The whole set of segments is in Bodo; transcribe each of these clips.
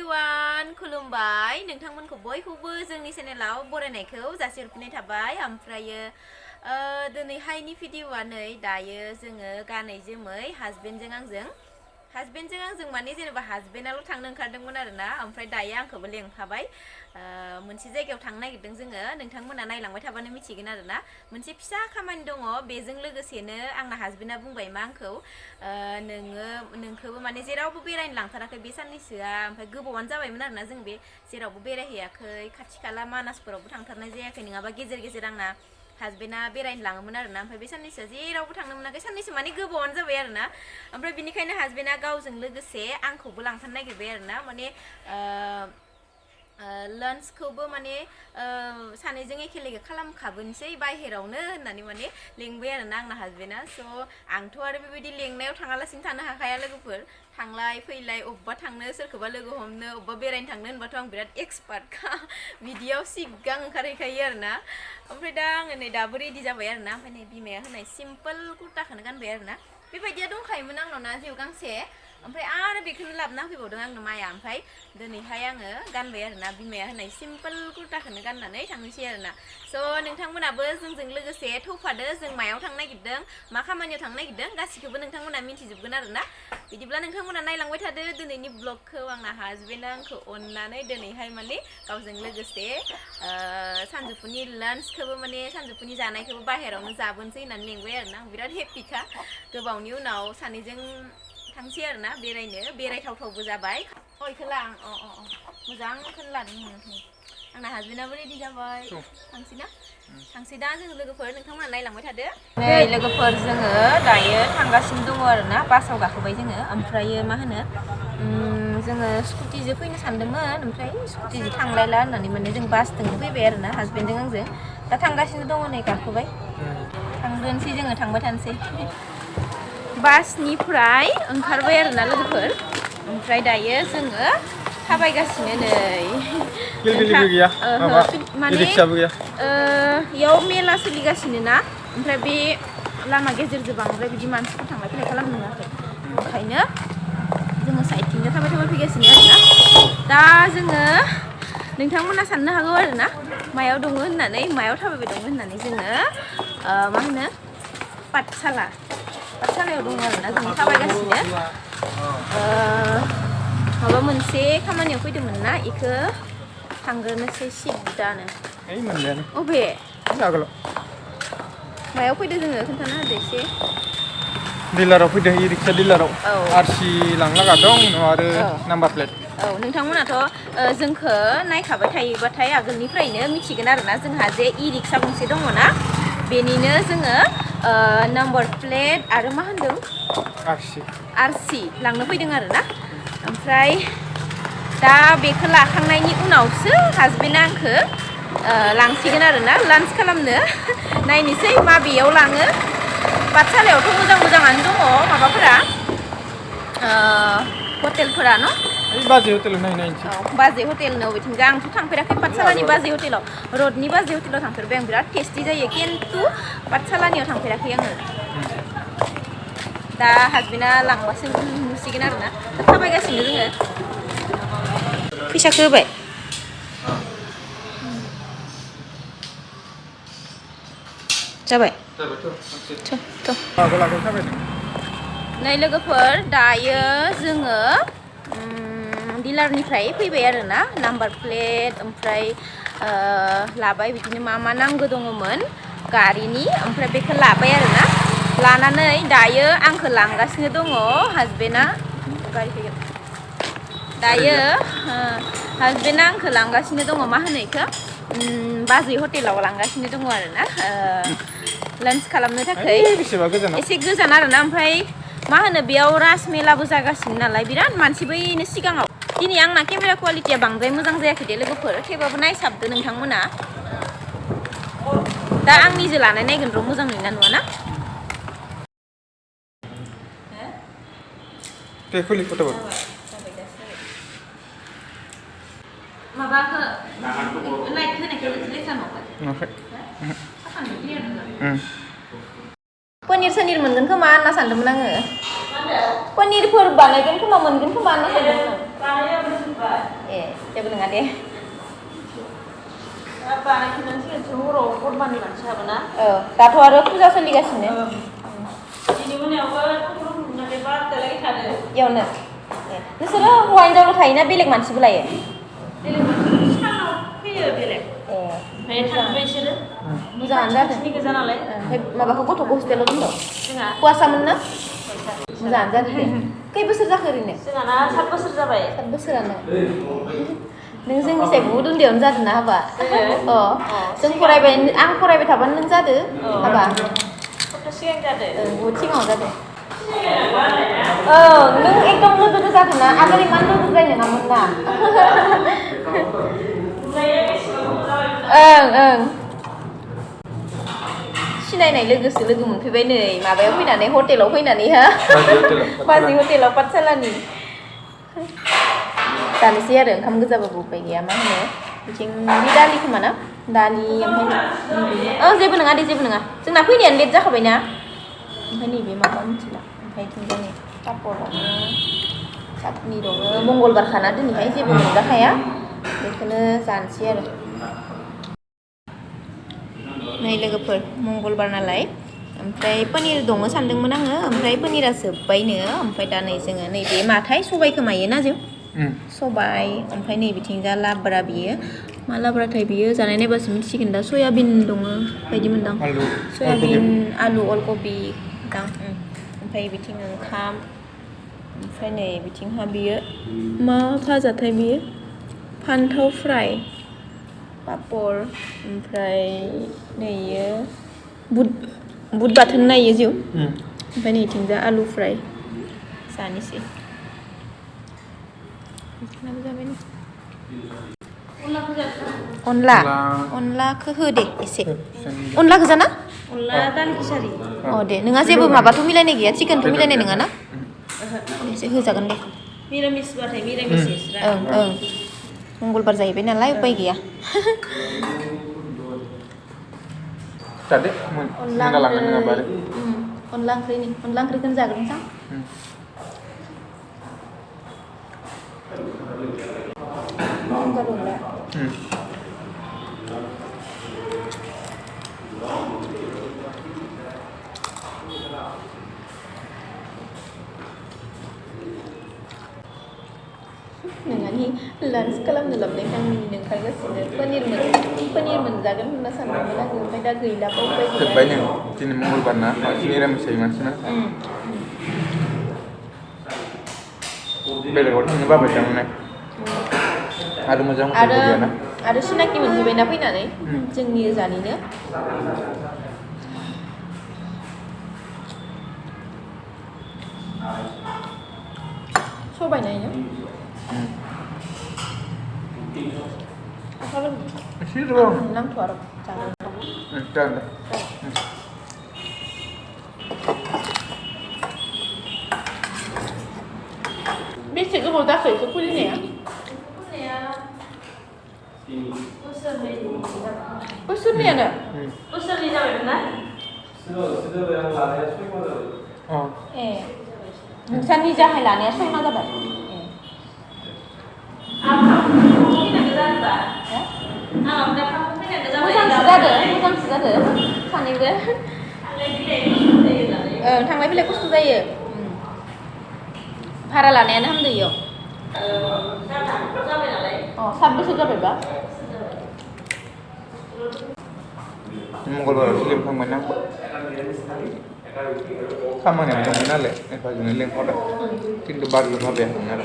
एभ्रिवान खुलुमबाय नोंथांमोनखौ बयखौबो जोंनि चेनेलाव बरायनायखौ जासिहरफिननाय थाबाय ओमफ्रायो दिनैहायनि भिडिअआ नै दायो जोङो गानै जोमै हासबेन्डजों आंजों माने जेनेबा हासबेन्डआल' थांनो ओंखारदोंमोन आरोना ओमफ्राय दायो आंखौबो लेंफाबाय मोनसे जायगायाव थांनो नागिरदों जोङो नोंथांमोना नायलांबाय थाबानो मिथिगोन आरोना मोनसे फिसा खामानि दङ बेजों लोगोसेनो आंना हासबेन्डआ बुंबाय मा आंखौ नोंखौबो माने जेरावबो बेरायनो लांथाराखै बे साननैसोआ ओमफ्राय गोबावानो जाबायमोन आरोना जों बे जेरावबो बेरायहैयाखै खाथि खाला मानासफोरावबो थांथारनाय जायाखै नङाबा गेजेर गेजेर आंना हासबेन्डआ बेरायनो लाङोमोन आरोना ओमफ्राय बे साननैसोआ जेरावबो थांनो मोनाखै साननैसो माने गोबावानो जाबाय आरोना ओमफ्राय बिनिखायनो हासबेन्डआ गावजों लोगोसे आंखौबो लांफानो नागिरबाय आरोना माने लान्चखौबो माने सानैजों एखे लोगो खालामखाबोनोसै बाहेरावनो होननानै माने लेंबाय आरोना आंना हासबेन्डआ स' आंथ' आरो बेबायदि लेंनायाव थाङालासिनो थानो हाखाया लोगोफोर थांलाय फैलाय अबेबा थांनो सोरखौबा लोगो हमनो अबेबा बेरायनो थांनो होनबाथ' आं बिराद एक्सपार्टखा बिदियाव सिगां ओंखारहैखायो आरोना ओमफ्राय दा आङो नै दाबो रेडि जाबाय आरोना ओमफ्राय नै बिमाया होनाय सिम्पोल कुर्ताखौनो गानबाय आरोना बेबायदिया दंखायोमोन आंनाव ना जिउ गांसे ओमफ्राय आरो बेखौनो लाबोना होफैबावदों आंनो माया ओमफ्राय दिनैहाय आङो गानबाय आरोना बिमाया होनाय सिम्पोल कुर्ताखौनो गाननानै थांनोसै आरोना स' नोंथांमोनाबो जोंजों लोगोसे थौफादो जों मायाव थांनो नागिरदों मा खामानियाव थांनो नागिरदों गासिखौबो नोंथांमोना मिन्थिजोबगोन आरोना बिदिब्ला नोंथांमोना नायलांबाय थादो दिनैनि ब्लगखौ आंना हासबेन्डआ आंखौ अननानै दिनैहाय माने गावजों लोगोसे सानजौफुनि लान्चखौबो माने सानजौफुनि जानायखौबो बाहेरावनो जाबोनोसै होननानै लेंबाय आरोना आं बिराद हेप्पिखा गोबावनि उनाव सानैजों थांसै आरोना बेरायथावथावबो जाबाय इखौ ला मोजांखौनो लादों आंना हासबेन्डआबो रेडि जाबाय थांसै दा जों लोगोफोर नोंथांमोना नायलांबाय थादो नै लोगोफोर जोङो दायो थांगासिनो दङ आरोना बासाव गाखोबाय जोङो ओमफ्रायो मा होनो जोङो स्कुटिजों फैनो सानदोंमोन ओमफ्राय स्कुटिजों थांलायला होननानै माने जों बासजोंनो फैबाय आरोना हासबेन्डजों आंजों दा थांगासिनो दङ नै गाखोबाय थांग्रोनोसै जोङो थांबाय थानोसै बासनिफ्राय ओंखारबाय आरोना लोगोफोर ओमफ्राय दायो जोङो थाबायगासिनो नै माने इयाव मेला सोलिगासिनो ना ओमफ्राय बे लामा गेजेरजों बांद्राय बिदि मानसिफोर थांलाय फैलाय खालामनो मोनाखै ओंखायनो जोङो साइडथिंनो थाबाय फैगासिनो आरोना दा जोङो नोंथांमोना साननो हागौ आरोना मायाव दङ होननानै मायाव थाबायबाय दङ होननानै जोङो मा होनो पाठसालायाव दङ आरोना जों थाबायगासिनो माबा मोनसे खामानियाव फैदोंमोन ना इखौ थांग्रोनोसै सिदानो अबे मायाव फैदों जोङो खोन्थाना होदो एसे डिलाराव फैदों इ रिक्सा डिलाराव आरसि लांना दं आरो नाम्बार प्लेट नोंथांमोनाथ' जोंखौ नायखाबाय थायोबाथाय आगोलनिफ्रायनो मिथिगोन आरोना जोंहा जे इ रिक्सा गंसे दङ ना बेनिनो जोङो नाम्बार प्लेट आरो मा होनदों आरसि लांनो फैदों आरोना ओमफ्राय दा बेखौ लाखांनायनि उनावसो हासबेन्डआ आंखौ लांसिगोन आरोना लान्च खालामनो नायनोसै माबेयाव लाङो पाठसालायावथ' मोजाङानो दङ माबाफोरा हटेलफोरा न' बाजै हटेलाव नायनोसै बाजै हटेलनो अबेथिंजा आंथ' थांफेराखै पाठसालानि बाजै हटेलाव रडनि बाजै हटेलाव थांफेरबाय आं बिराद टेस्टि जायो खिन्थु पाठसालानियाव थांफेराखै आङो दा हासबेन्डआ लांबासो नुसिगोन आरोना थाबायगासिनो जोङो फैसाखौ होबाय जाबाय नै लोगोफोर दायो जोङो डिलारनिफ्राय फैबाय आरोना नाम्बार प्लेट ओमफ्राय लाबाय बिदिनो मा नांगौ दङमोन गारिनि ओमफ्राय बेखौ लाबाय आरोना लानानै दायो आंखौ लांगासिनो दङ हासबेन्डआ गारि फैगोन दायो हासबेन्डआ आंखौ लांगासिनो दङ मा होनो बेखौ बाजै हटेलाव लांगासिनो दङ आरोना लान्च खालामनो थाखाय एसे गोजान आरोना ओमफ्राय मा होनो बेयाव राज मेलाबो जागासिनो नालाय बिराद मानसि बैनो सिगाङाव दिनै आंना केमेरा क्वालिटिया बांद्राय मोजां जायाखै दे लोगोफोर थेवबाबो नायसाबदो नोंथांमोना दा आंनिजों लानाय नायगोन र' मोजां नुयोना नुवा ना माबाखौ लाइट होनायखौ लेखा पनिर सनिर मोनगोन खोमा होनना सानदोंमोन आङो पनिरफोर बानायगोन खोमा मोनगोन खोमा होनना सानदोंमोन जेबो नङा दे बानायफिननांसिगोनसो हराव गरबानि मानसि हाबोना दाथ' आरो फुजा सोलिगासिनो दिनै मोनायावबो गथ'फोरखौ बार'तालागै थादो इयावनो नोंसोरो हौवा हिनजावल' थायोना बेलेग मानसिबो लायो बेलेग मानसि सानाव फैयो बेलेग ओमफ्राय थांबाय बिसोरो मोजाङानो जादों खाथिनि गोजा नालाय ओमफ्राय माबाखौ गथ'खौ हस्टेलाव दोनदों जोंहा हौवासामोन ना मोजाङानो जादों दे खै बोसोर जाखो ओरैनो जोंहाना 7 बोसोर जाबाय 7 बोसोरानो नों जोंनिसाय बहुद उन्दैयावनो जादों ना हाबा जों फरायबाय आं फरायबाय थाबानो नों जादो हाबा सप्ता सिगां जादो बहुद सिगाङाव जादों नों एकदम लोगो जादों ना आगोल इमान लोगो जानाय नङामोन ना ओं सिनायनाय लोगोसो लोगो मोनफैबाय नै माबायाव फैनानै हटेलाव फैनानै हा बाजै हटेलाव पाठसालानि जानोसै आरो ओंखाम गोजाबाबो उपाय गैया मा होनो बिथिं बे दालि खोमा ना दालि ओमफ्राय जेबो नङा दे जेबो नङा जोंना फैनायानो लेट जाखाबाय ना ओमफ्राय नैबे माबा मिथिला ओमफ्राय जोंनि पापर दङ चाटनि दङ मंगलबार खाना दिनैहाय जेबो मोनजाखाया बेखौनो जानोसै आरो नै लोगोफोर मंगलबार नालाय ओमफ्राय पनिर दङ सानदोंमोन आङो ओमफ्राय पनिरा जोब्बायनो ओमफ्राय दा नै जोङो नैबे माथाय सबाइखौ मायोना जों सबाइ ओमफ्राय नै बिथिंजा लाब्रा बियो मा लाब्राथाय बियो जानाय नायबासो मिथिसिगोन दा सयाबिन दङ बायदि मोनदां सयाबिन आलु अलकबि दां ओमफ्राय बिथिं ओंखाम ओमफ्राय नै बिथिंहा बियो मा भाजाथाय बियो फान्थाव फ्राय पापर ओमफ्राय नैयो बुद बाथोन नायो जिउ ओमफ्राय नैथिंजा आलु फ्राय जानोसै अनलाखौ हो दे एसे अनला गोजा ना अनला दालि खिसारि दे नोंहा जेबो माबाथ' मिलायनाय गैया चिकेनथ' मिलायनाय नङा ना एसे होजागोन दे मिरामिसबाथाय मिरामिस ओं मंगलबार जाहैबाय नालाय उपाय गैया जादो मोनगालांगोन नङाबा आरो अनला ओंख्रिखौनो जाग्रोनोसां नोंहानि लान्स खालामनो लाबोनायखाय आं मिनिनो ओंखारगासिनो पनिर मोनजागोन होनना सानदोंमोन आङो ओमफ्राय दा गैला जोब्बाय नों दिनै मंगलबार ना बांसिन निरामिस जायो मानसिना बेलेगाव थांनो बाबाय थांनाय आरो मोजां गैयाना आरो सिनाकि मोनफैबायना फैनानै जोंनि ओजानिनो सबाय नायनो नांथ'आ र' जागोन बेसे गोबाव जाखो बेखौ खुलिनाया बोसोरनैयानो बोसोरनै जाबायमोन ना नोंसा निजाहाय लानाया 6 माह जाबाय मोजांसो जादो सानैबो थांलाय फैलाय खस्थ' जायो भारा लानायानो हामदो इयाव 7 बोसोर जाबायबा मंगलबाराव लिंखांबाय ना खामानियानो दंमोन नालाय एफाजोंनो लिंहरदों खिन्थु बारबो भाबायाखैमोन आरो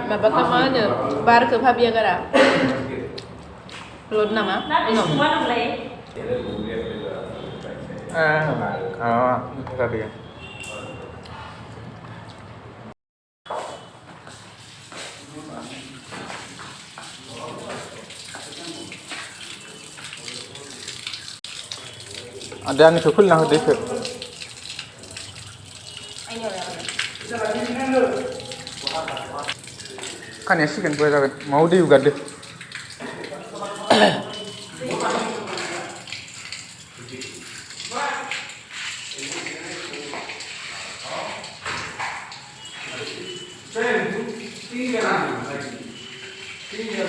माबाखौ मा होनो बारखौ भाबिया गारा लड नामा जादों ada आंनिखौ खुलिना होदो इखौ खानाया सिगोन बोरै जागोन माव दै उगारदो टिंगेरा टिंगेरा